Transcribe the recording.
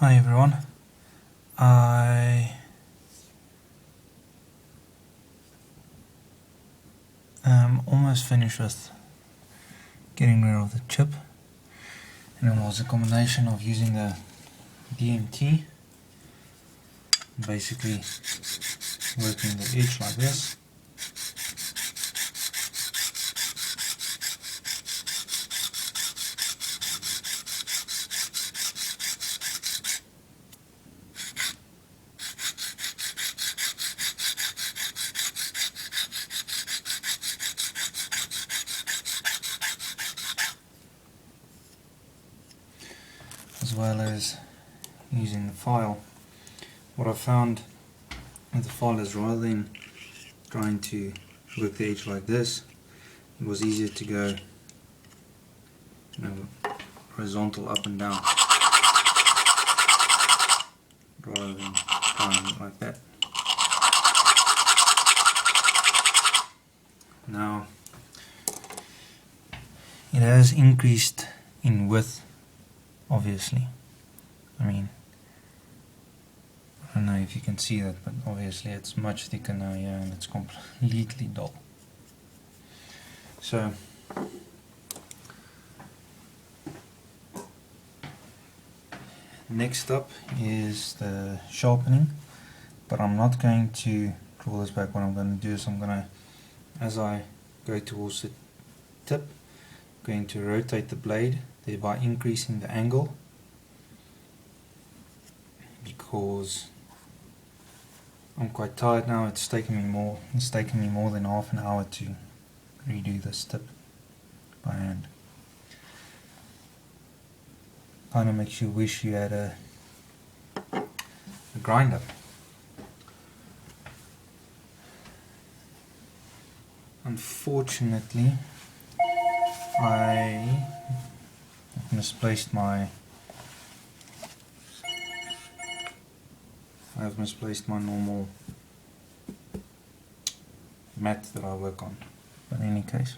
Hi everyone, I am almost finished with getting rid of the chip, and it was a combination of using the DMT, basically working the edge like this, as well as using the file. What I found with the file is rather than trying to work the edge like this, it was easier to go horizontal up and down rather than trying like that. Now it has increased in width, obviously. I mean, I don't know if you can see that, but obviously it's much thicker now here and it's completely dull. So next up is the sharpening, but I'm not going to draw this back. What I'm going to do is as I go towards the tip, I'm going to rotate the blade, thereby increasing the angle, because I'm quite tired now. It's taken me more than half an hour to redo this tip by hand. Kind of makes you wish you had a grinder. Unfortunately, I misplaced my normal mat that I work on. But in any case,